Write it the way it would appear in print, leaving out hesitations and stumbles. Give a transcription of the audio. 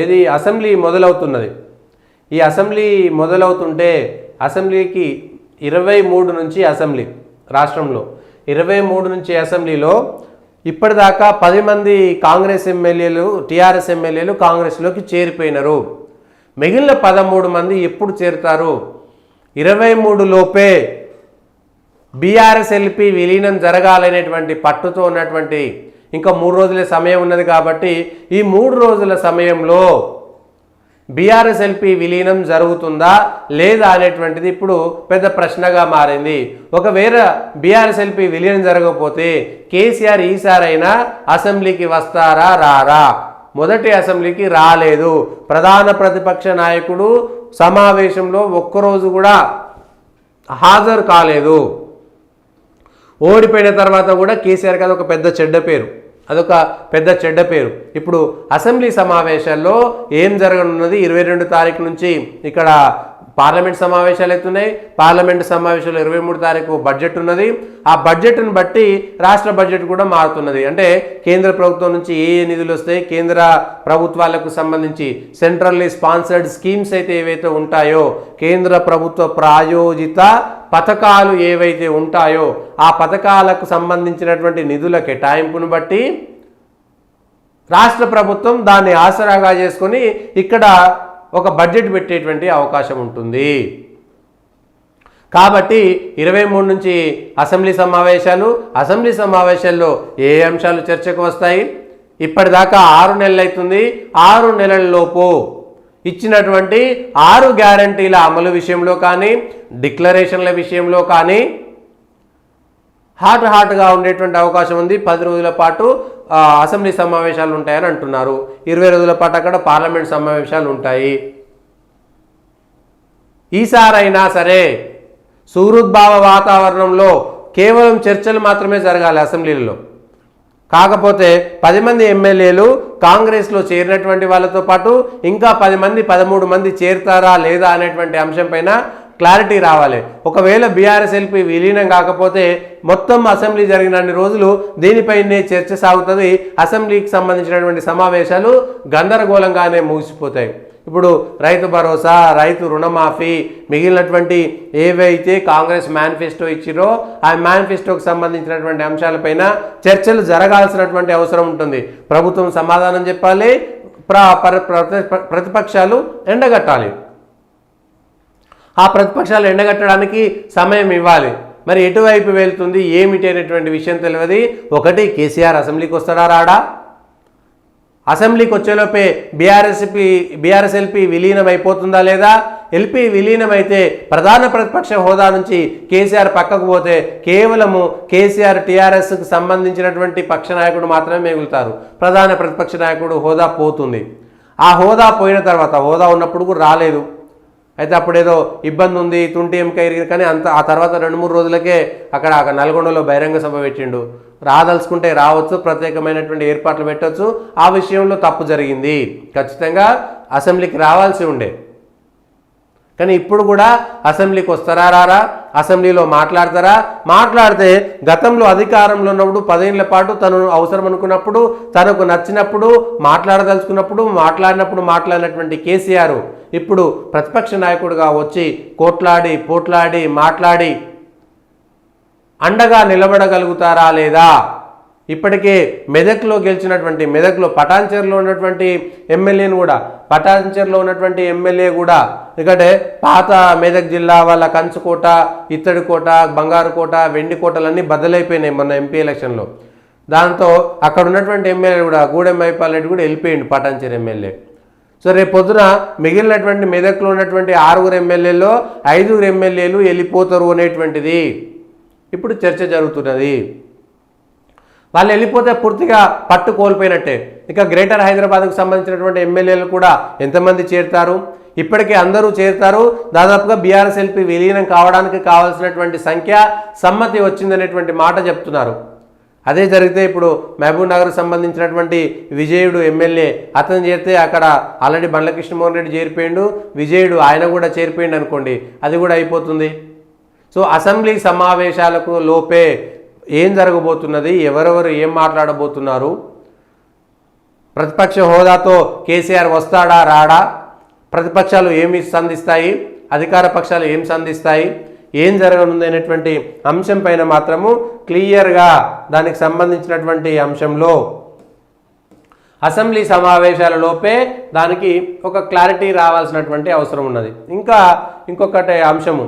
ఏది అసెంబ్లీ మొదలవుతున్నది. ఈ అసెంబ్లీ మొదలవుతుంటే అసెంబ్లీకి 23 నుంచి అసెంబ్లీ రాష్ట్రంలో 23 నుంచి అసెంబ్లీలో ఇప్పటిదాకా 10 మంది కాంగ్రెస్ ఎమ్మెల్యేలు టీఆర్ఎస్ ఎమ్మెల్యేలు కాంగ్రెస్లోకి చేరిపోయినారు. మిగిలిన 13 మంది ఎప్పుడు చేరుతారు? 23 లోపే బీఆర్ఎస్ ఎల్పీ విలీనం జరగాలనేటువంటి పట్టుతో ఉన్నటువంటి ఇంకా 3 రోజుల సమయం ఉన్నది కాబట్టి ఈ 3 రోజుల సమయంలో బీఆర్ఎస్ ఎల్పీ విలీనం జరుగుతుందా లేదా అనేటువంటిది ఇప్పుడు పెద్ద ప్రశ్నగా మారింది. ఒకవేళ బీఆర్ఎస్ ఎల్పీ విలీనం జరగకపోతే కేసీఆర్ ఈసారైనా అసెంబ్లీకి వస్తారా రారా? మొదటి అసెంబ్లీకి రాలేదు. ప్రధాన ప్రతిపక్ష నాయకుడు సమావేశంలో ఒక్కరోజు కూడా హాజరు కాలేదు. ఓడిపోయిన తర్వాత కూడా కేసీఆర్కి అదొక పెద్ద చెడ్డ పేరు. ఇప్పుడు అసెంబ్లీ సమావేశాల్లో ఏం జరగనున్నది? 22 తారీఖు నుంచి ఇక్కడ పార్లమెంట్ సమావేశాలు అవుతున్నాయి. పార్లమెంట్ సమావేశాలు 23 తారీఖు బడ్జెట్ ఉన్నది. ఆ బడ్జెట్ను బట్టి రాష్ట్ర బడ్జెట్ కూడా మారుతున్నది. అంటే కేంద్ర ప్రభుత్వం నుంచి ఏ నిధులు వస్తాయి, కేంద్ర ప్రభుత్వాలకు సంబంధించి సెంట్రల్లీ స్పాన్సర్డ్ స్కీమ్స్ అయితే ఏవైతే ఉంటాయో, కేంద్ర ప్రభుత్వ ప్రాయోజిత పథకాలు ఏవైతే ఉంటాయో ఆ పథకాలకు సంబంధించినటువంటి నిధుల కేటాయింపును బట్టి రాష్ట్ర ప్రభుత్వం దాన్ని ఆసరాగా చేసుకొని ఇక్కడ ఒక బడ్జెట్ పెట్టేటువంటి అవకాశం ఉంటుంది. కాబట్టి 23 నుంచి అసెంబ్లీ సమావేశాల్లో ఏ అంశాలు చర్చకు వస్తాయి? ఇప్పటిదాకా 6 నెలలు అవుతుంది. 6 నెలల్లోపు ఇచ్చినటువంటి 6 గ్యారంటీల అమలు విషయంలో కానీ, డిక్లరేషన్ల విషయంలో కానీ హాట్గా ఉండేటువంటి అవకాశం ఉంది. 10 రోజుల పాటు అసెంబ్లీ సమావేశాలు ఉంటాయని అంటున్నారు. 20 రోజుల పాటు అక్కడ పార్లమెంట్ సమావేశాలు ఉంటాయి. ఈసారైనా సరే సుహృద్భావ వాతావరణంలో కేవలం చర్చలు మాత్రమే జరగాలి అసెంబ్లీలలో. కాకపోతే 10 మంది ఎమ్మెల్యేలు కాంగ్రెస్లో చేరినటువంటి వాళ్ళతో పాటు ఇంకా 13 మంది చేరుతారా లేదా అనేటువంటి అంశంపైన క్లారిటీ రావాలి. ఒకవేళ బీఆర్ఎస్ ఎల్పీ విలీనం కాకపోతే మొత్తం అసెంబ్లీ జరిగినన్ని రోజులు దీనిపైనే చర్చ సాగుతుంది. అసెంబ్లీకి సంబంధించినటువంటి సమావేశాలు గందరగోళంగానే ముగిసిపోతాయి. ఇప్పుడు రైతు భరోసా, రైతు రుణమాఫీ, మిగిలినటువంటి ఏవైతే కాంగ్రెస్ మేనిఫెస్టో ఇచ్చిరో ఆ మేనిఫెస్టోకి సంబంధించినటువంటి అంశాలపైన చర్చలు జరగాల్సినటువంటి అవసరం ఉంటుంది. ప్రభుత్వం సమాధానం చెప్పాలి, ప్రతిపక్షాలు ఎండగట్టాలి. ఆ ప్రతిపక్షాలు ఎండగట్టడానికి సమయం ఇవ్వాలి. మరి ఎటువైపు వెళ్తుంది ఏమిటి అనేటువంటి విషయం తెలియదు. ఒకటి, కేసీఆర్ అసెంబ్లీకి వస్తాడా రాడా? అసెంబ్లీకి వచ్చేలోపే బీఆర్ఎస్ ఎల్పీ విలీనం అయిపోతుందా లేదా? ఎల్పీ విలీనం అయితే ప్రధాన ప్రతిపక్ష హోదా నుంచి కేసీఆర్ పక్కకు పోతే కేవలము కేసీఆర్ టీఆర్ఎస్కి సంబంధించినటువంటి పక్ష నాయకుడు మాత్రమే మిగులుతారు. ప్రధాన ప్రతిపక్ష నాయకుడు హోదా పోతుంది. ఆ హోదా పోయిన తర్వాత, హోదా ఉన్నప్పుడు కూడా రాలేదు, అయితే అప్పుడేదో ఇబ్బంది ఉంది, తుంటి ఎంక ఇరిగింది, కానీ ఆ తర్వాత 2-3 రోజులకే అక్కడ నల్గొండలో బహిరంగ సభ పెట్టిండు. రాదలుచుకుంటే రావచ్చు, ప్రత్యేకమైనటువంటి ఏర్పాట్లు పెట్టవచ్చు. ఆ విషయంలో తప్పు జరిగింది, ఖచ్చితంగా అసెంబ్లీకి రావాల్సి ఉండే. కానీ ఇప్పుడు కూడా అసెంబ్లీకి వస్తారా రారా? అసెంబ్లీలో మాట్లాడతారా? మాట్లాడితే గతంలో అధికారంలో ఉన్నప్పుడు 10 ఏళ్ల పాటు తను అవసరం అనుకున్నప్పుడు, తనకు నచ్చినప్పుడు మాట్లాడదలుచుకున్నప్పుడు మాట్లాడినటువంటి కేసీఆర్ ఇప్పుడు ప్రతిపక్ష నాయకుడిగా వచ్చి పోట్లాడి మాట్లాడి అండగా నిలబడగలుగుతారా లేదా? ఇప్పటికే మెదక్లో గెలిచినటువంటి, మెదక్లో పటాన్చెరులో ఉన్నటువంటి ఎమ్మెల్యే కూడా ఎందుకంటే పాత మెదక్ జిల్లా వాళ్ళ కంచుకోట, ఇత్తడికోట, బంగారుకోట, వెండికోటలన్నీ బద్దలైపోయినాయి మొన్న ఎంపీ ఎలక్షన్లో. దాంతో అక్కడ ఉన్నటువంటి ఎమ్మెల్యే కూడా గూడెం మైపాల్ రెడ్డి కూడా వెళ్ళిపోయింది పటాన్చెరు ఎమ్మెల్యే. సో రేపు పొద్దున మిగిలినటువంటి మెదక్లో ఉన్నటువంటి 6 ఎమ్మెల్యేలో 5 ఎమ్మెల్యేలు వెళ్ళిపోతారు అనేటువంటిది ఇప్పుడు చర్చ జరుగుతున్నది. వాళ్ళు వెళ్ళిపోతే పూర్తిగా పట్టు కోల్పోయినట్టే. ఇక గ్రేటర్ హైదరాబాద్కు సంబంధించినటువంటి ఎమ్మెల్యేలు కూడా ఎంతమంది చేరుతారు? ఇప్పటికే అందరూ చేరుతారు. దాదాపుగా బీఆర్ఎస్ ఎల్పీ విలీనం కావడానికి కావాల్సినటువంటి సంఖ్య సమ్మతి వచ్చిందనేటువంటి మాట చెప్తున్నారు. అదే జరిగితే ఇప్పుడు మహబూబ్ నగర్కు సంబంధించినటువంటి విజయుడు ఎమ్మెల్యే అతను చేరితే అక్కడ ఆల్రెడీ బండ్ల కృష్ణమోహన్ రెడ్డి చేరిపోయిండు, విజయుడు ఆయన కూడా చేరిపోయిండు అనుకోండి, అది కూడా అయిపోతుంది. సో అసెంబ్లీ సమావేశాలకు లోపే ఏం జరగబోతున్నది, ఎవరెవరు ఏం మాట్లాడబోతున్నారు, ప్రతిపక్ష హోదాతో కేసీఆర్ వస్తాడా రాడా, ప్రతిపక్షాలు ఏమి సంధిస్తాయి, అధికార పక్షాలు ఏం సంధిస్తాయి, ఏం జరగనుంది అనేటువంటి అంశం పైన మాత్రము క్లియర్గా దానికి సంబంధించినటువంటి అంశంలో అసెంబ్లీ సమావేశాలలోపే దానికి ఒక క్లారిటీ రావాల్సినటువంటి అవసరం ఉన్నది. ఇంకా ఇంకొకటి అంశము